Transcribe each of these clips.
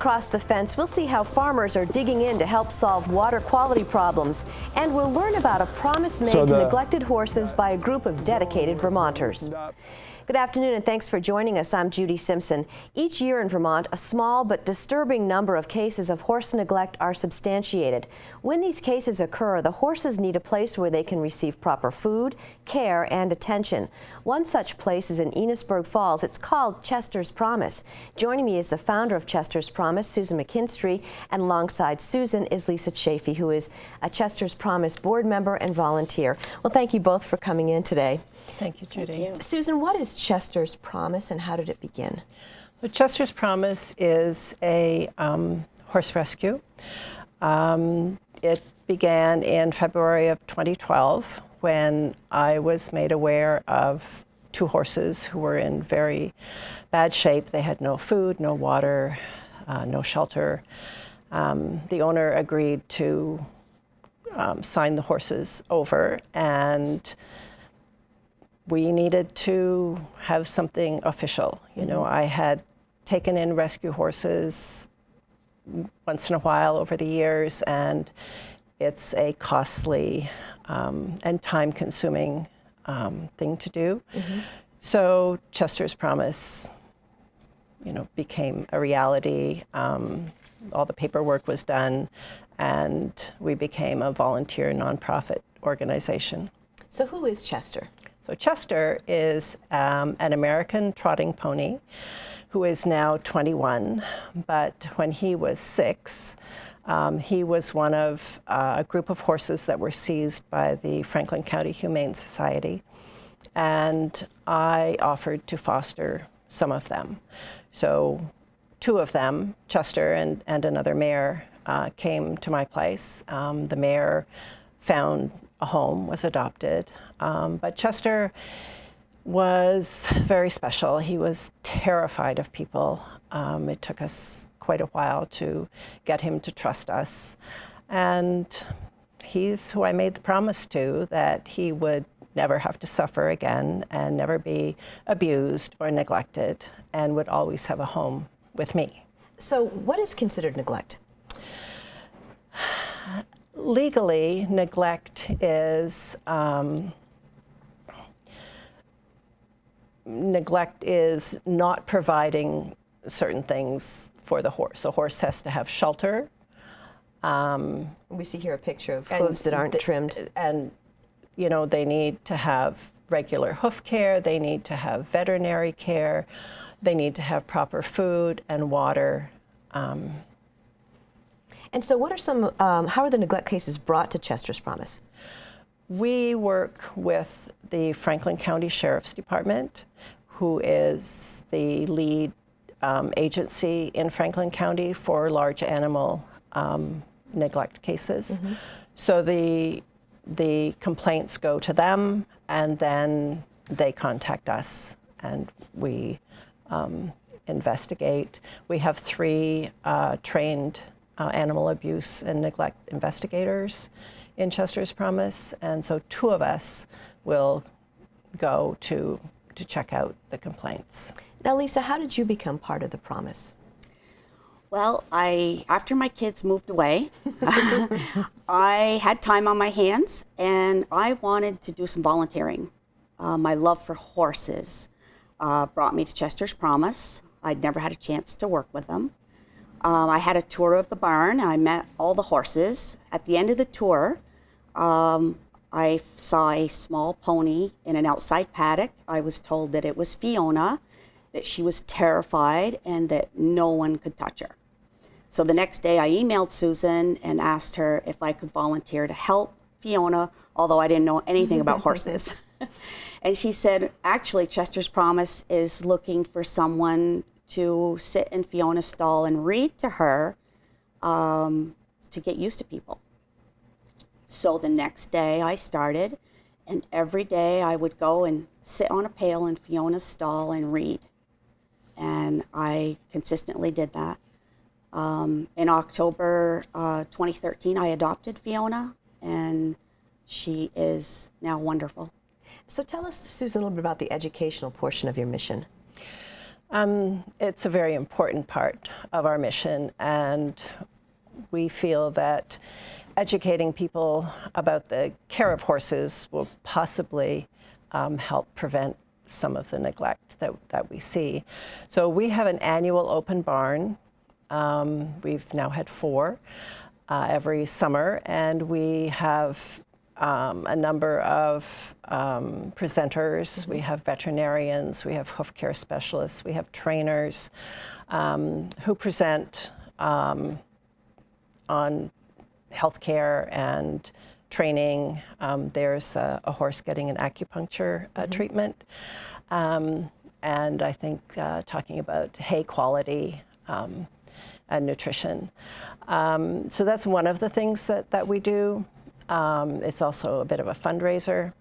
Across the Fence, we'll see how farmers are digging in to help solve water quality problems. And we'll learn about a promise made to neglected horses by a group of dedicated Vermonters. Good afternoon and thanks for joining us. I'm Judy Simpson. Each year in Vermont, a small but disturbing number of cases of horse neglect are substantiated. When these cases occur, the horses need a place where they can receive proper food, care, and attention. One such place is in Enosburg Falls. It's called Chester's Promise. Joining me is the founder of Chester's Promise, Susan McKinstry, and alongside Susan is Lisa Chafee, who is a Chester's Promise board member and volunteer. Well, thank you both for coming in today. Thank you, Judy. Thank you. Susan, what is Chester's Promise and how did it begin? Well, Chester's Promise is a horse rescue. It began in February of 2012 when I was made aware of two horses who were in very bad shape. They had no food, no water, no shelter. The owner agreed to sign the horses over, and we needed to have something official. You know, I had taken in rescue horses once in a while over the years, and it's a costly and time-consuming thing to do. So Chester's Promise, you know, became a reality. All the paperwork was done, and we became a volunteer nonprofit organization. So who is Chester? So Chester is an American trotting pony who is now 21, but when he was 6, he was one of a group of horses that were seized by the Franklin County Humane Society, and I offered to foster some of them. So 2 of them, Chester and another mare, came to my place. The mare found a home, was adopted, but Chester was very special. He was terrified of people. It took us quite a while to get him to trust us, and he's who I made the promise to, that he would never have to suffer again and never be abused or neglected and would always have a home with me. So what is considered neglect? Legally, neglect is not providing certain things for the horse. The horse has to have shelter. We see here a picture of hooves that aren't trimmed. And, you know, they need to have regular hoof care, they need to have veterinary care, they need to have proper food and water. And so what are some, how are the neglect cases brought to Chester's Promise? We work with the Franklin County Sheriff's Department, who is the lead agency in Franklin County for large animal neglect cases. So the complaints go to them, and then they contact us, and we investigate. We have 3 trained animal abuse and neglect investigators in Chester's Promise, and so 2 of us will go to check out the complaints. Now, Lisa, how did you become part of the Promise? Well, after my kids moved away, I had time on my hands, and I wanted to do some volunteering. My love for horses brought me to Chester's Promise. I'd never had a chance to work with them. I had a tour of the barn, and I met all the horses. At the end of the tour, I saw a small pony in an outside paddock. I was told that it was Fiona, that she was terrified, and that no one could touch her. So the next day, I emailed Susan and asked her if I could volunteer to help Fiona, although I didn't know anything about horses. And she said, actually, Chester's Promise is looking for someone to sit in Fiona's stall and read to her to get used to people. So the next day I started, and every day I would go and sit on a pail in Fiona's stall and read. And I consistently did that. In October 2013, I adopted Fiona, and she is now wonderful. So tell us, Susan, a little bit about the educational portion of your mission. It's a very important part of our mission, and we feel that educating people about the care of horses will possibly help prevent some of the neglect that we see. So we have an annual open barn. We've now had 4 every summer, and we have a number of presenters. We have veterinarians, we have hoof care specialists, we have trainers who present on healthcare and training. There's a horse getting an acupuncture treatment, and I think talking about hay quality and nutrition. So that's one of the things that we do. It's also a bit of a fundraiser.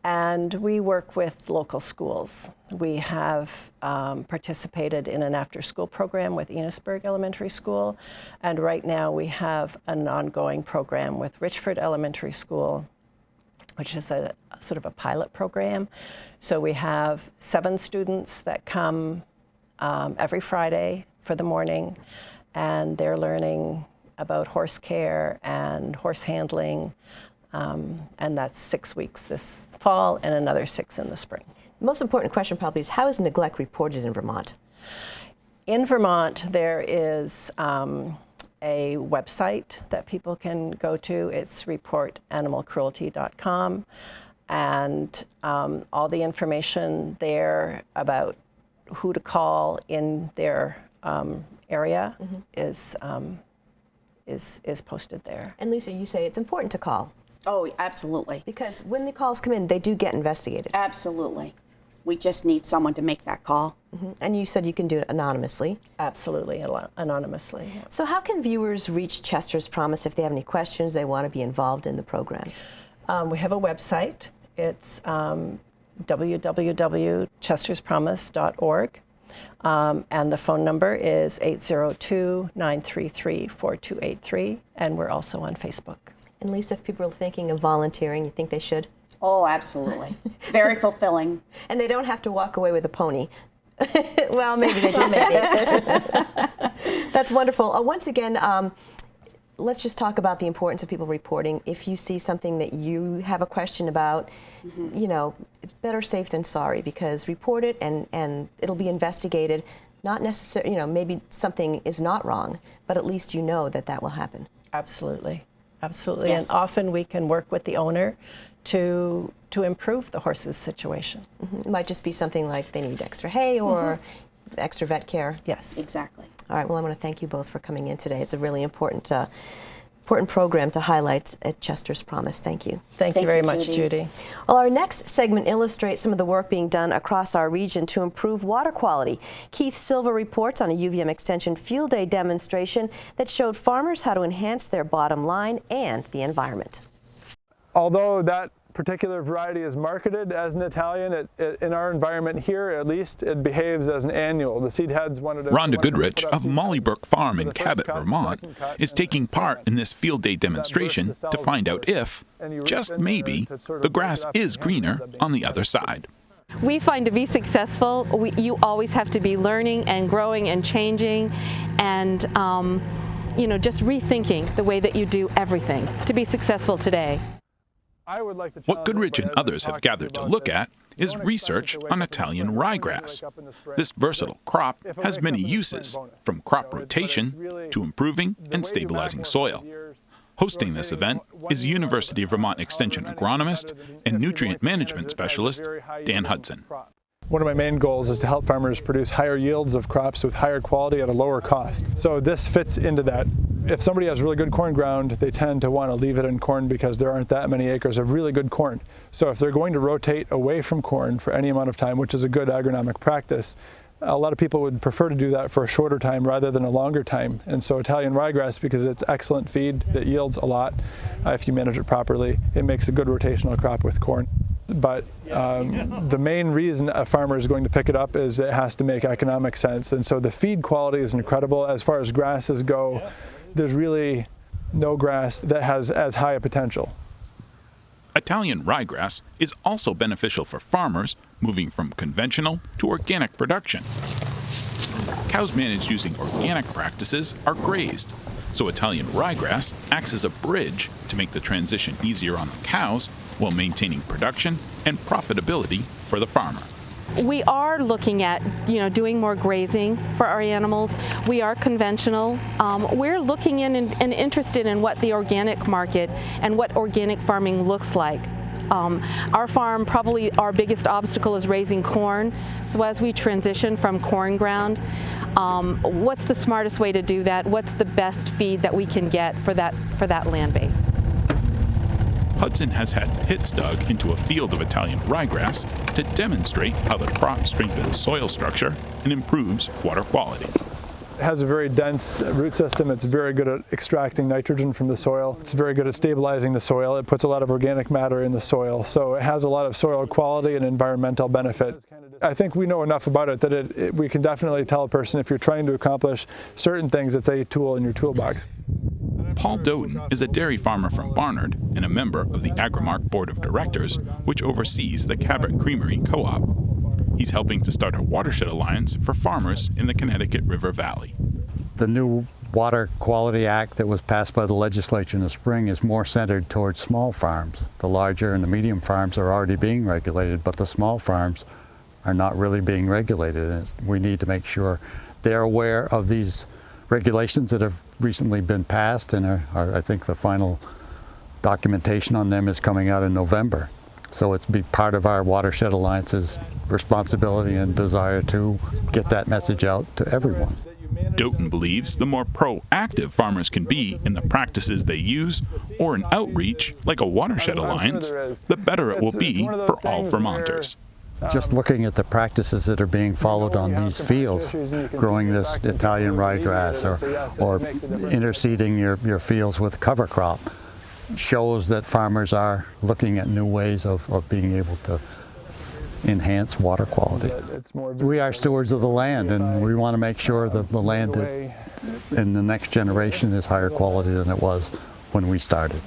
And we work with local schools. We have participated in an after-school program with Enosburg Elementary School, and right now we have an ongoing program with Richford Elementary School, which is a sort of a pilot program. So we have 7 students that come every Friday for the morning, and they're learning about horse care and horse handling, and that's 6 weeks this fall and another 6 in the spring. The most important question probably is, how is neglect reported in Vermont? In Vermont, there is a website that people can go to. It's reportanimalcruelty.com, and all the information there about who to call in their area is posted there. And Lisa, you say it's important to call. Oh, absolutely. Because when the calls come in, they do get investigated. Absolutely. We just need someone to make that call. And you said you can do it anonymously. Absolutely, anonymously. Yeah. So how can viewers reach Chester's Promise if they have any questions, they want to be involved in the programs? We have a website. It's www.chesterspromise.org. And the phone number is 802-933-4283, and we're also on Facebook. And Lisa, if people are thinking of volunteering, you think they should? Oh, absolutely. Very fulfilling. And they don't have to walk away with a pony. Well, maybe they do, maybe. That's wonderful. Once again, let's just talk about the importance of people reporting. If you see something that you have a question about, you know, better safe than sorry, because report it and it'll be investigated. Not necessarily, you know, maybe something is not wrong, but at least you know that that will happen. Absolutely. Absolutely. Yes. And often we can work with the owner to improve the horse's situation. It might just be something like they need extra hay or extra vet care. Yes. Exactly. All right, well, I want to thank you both for coming in today. It's a really important program to highlight at Chester's Promise. Thank you. Thank you very much, Judy. Well, our next segment illustrates some of the work being done across our region to improve water quality. Keith Silva reports on a UVM Extension Field Day demonstration that showed farmers how to enhance their bottom line and the environment. Although that particular variety is marketed as an Italian, in our environment here, at least, it behaves as an annual. The seed heads wanted to... Rhonda Goodrich of Mollybrook Farm in Cabot, Vermont, is taking part in this field day demonstration to find out if, just maybe, the grass is greener on the other side. We find to be successful, you always have to be learning and growing and changing and, you know, just rethinking the way that you do everything to be successful today. What Goodrich and others have gathered to look at is research on Italian ryegrass. This versatile crop has many uses, from crop rotation to improving and stabilizing soil. Hosting this event is University of Vermont Extension agronomist and nutrient management specialist Dan Hudson. One of my main goals is to help farmers produce higher yields of crops with higher quality at a lower cost. So this fits into that. If somebody has really good corn ground, they tend to want to leave it in corn because there aren't that many acres of really good corn. So if they're going to rotate away from corn for any amount of time, which is a good agronomic practice, a lot of people would prefer to do that for a shorter time rather than a longer time. And so Italian ryegrass, because it's excellent feed that yields a lot if you manage it properly, it makes a good rotational crop with corn. But the main reason a farmer is going to pick it up is it has to make economic sense. And so the feed quality is incredible. As far as grasses go, there's really no grass that has as high a potential. Italian ryegrass is also beneficial for farmers moving from conventional to organic production. Cows managed using organic practices are grazed, so Italian ryegrass acts as a bridge to make the transition easier on the cows while maintaining production and profitability for the farmer. We are looking at, doing more grazing for our animals. We are conventional. We're looking in and interested in what the organic market and what organic farming looks like. Our farm, probably our biggest obstacle is raising corn. So as we transition from corn ground, what's the smartest way to do that? What's the best feed that we can get for that land base? Hudson has had pits dug into a field of Italian ryegrass to demonstrate how the crop strengthens soil structure and improves water quality. It has a very dense root system. It's very good at extracting nitrogen from the soil. It's very good at stabilizing the soil. It puts a lot of organic matter in the soil. So it has a lot of soil quality and environmental benefit. I think we know enough about it that we can definitely tell a person if you're trying to accomplish certain things, it's a tool in your toolbox. Paul Doughton is a dairy farmer from Barnard and a member of the Agrimark Board of Directors, which oversees the Cabot Creamery Co-op. He's helping to start a watershed alliance for farmers in the Connecticut River Valley. The new Water Quality Act that was passed by the legislature in the spring is more centered towards small farms. The larger and the medium farms are already being regulated, but the small farms are not really being regulated. And we need to make sure they're aware of these regulations that have recently been passed, and I think the final documentation on them is coming out in November. So it's be part of our Watershed Alliance's responsibility and desire to get that message out to everyone. Doughton believes the more proactive farmers can be in the practices they use, or an outreach like a Watershed Alliance, the better it will be for all Vermonters. Just looking at the practices that are being followed on these fields, growing this Italian ryegrass or interseeding your fields with cover crop, shows that farmers are looking at new ways of being able to enhance water quality. We are stewards of the land, and we want to make sure that the land in the next generation is higher quality than it was when we started.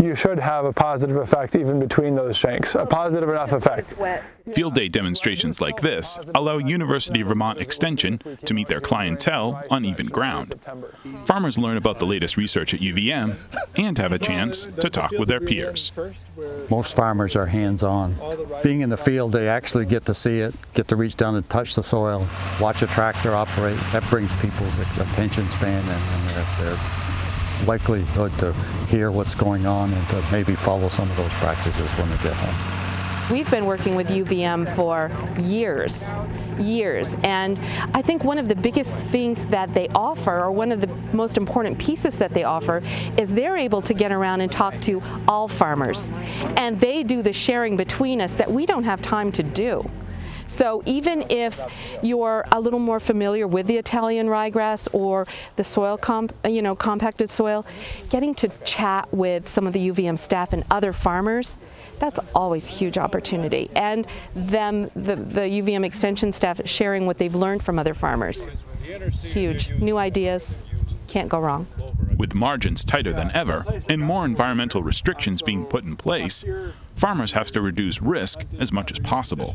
You should have a positive effect even between those shanks, a positive enough effect. Field day demonstrations like this allow University of Vermont Extension to meet their clientele on even ground. Farmers learn about the latest research at UVM and have a chance to talk with their peers. Most farmers are hands-on. Being in the field, they actually get to see it, get to reach down and touch the soil, watch a tractor operate. That brings people's attention span and their likelihood to hear what's going on and to maybe follow some of those practices when they get home. We've been working with UVM for years, and I think one of the biggest things that they offer, or one of the most important pieces that they offer, is they're able to get around and talk to all farmers, and they do the sharing between us that we don't have time to do. So even if you're a little more familiar with the Italian ryegrass or the soil, compacted soil, getting to chat with some of the UVM staff and other farmers, that's always a huge opportunity. And the UVM Extension staff sharing what they've learned from other farmers. Huge. New ideas, can't go wrong. With margins tighter than ever and more environmental restrictions being put in place, farmers have to reduce risk as much as possible.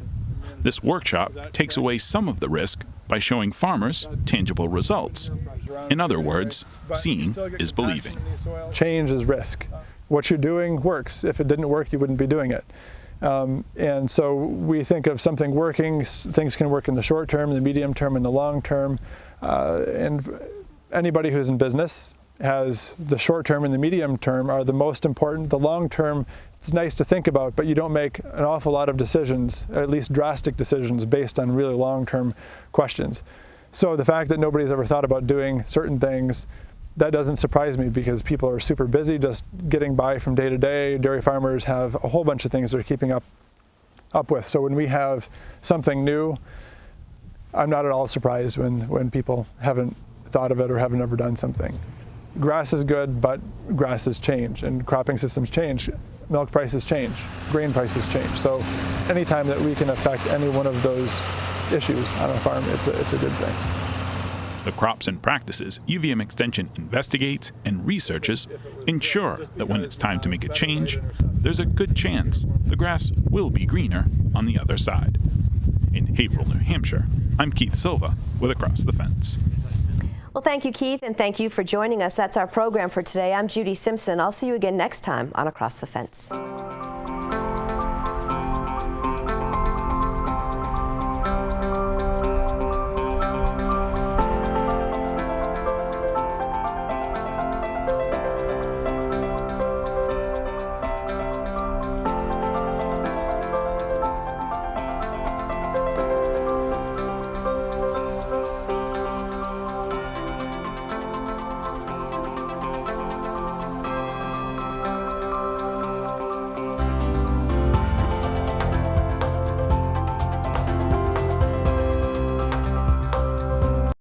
This workshop takes away some of the risk by showing farmers tangible results. In other words, seeing is believing. Change is risk. What you're doing works. If it didn't work, you wouldn't be doing it. And so we think of something working, things can work in the short term, the medium term, and the long term. And anybody who's in business has the short term and the medium term are the most important. The long term, it's nice to think about, but you don't make an awful lot of decisions, at least drastic decisions, based on really long-term questions. So the fact that nobody's ever thought about doing certain things, that doesn't surprise me because people are super busy just getting by from day to day. Dairy farmers have a whole bunch of things they're keeping up with. So when we have something new, I'm not at all surprised when people haven't thought of it or haven't ever done something. Grass is good, but grasses change and cropping systems change. Milk prices change, grain prices change. So anytime that we can affect any one of those issues on a farm, it's a good thing. The crops and practices UVM Extension investigates and researches ensure that when it's time to make a change, there's a good chance the grass will be greener on the other side. In Haverhill, New Hampshire, I'm Keith Silva with Across the Fence. Well, thank you, Keith, and thank you for joining us. That's our program for today. I'm Judy Simpson. I'll see you again next time on Across the Fence.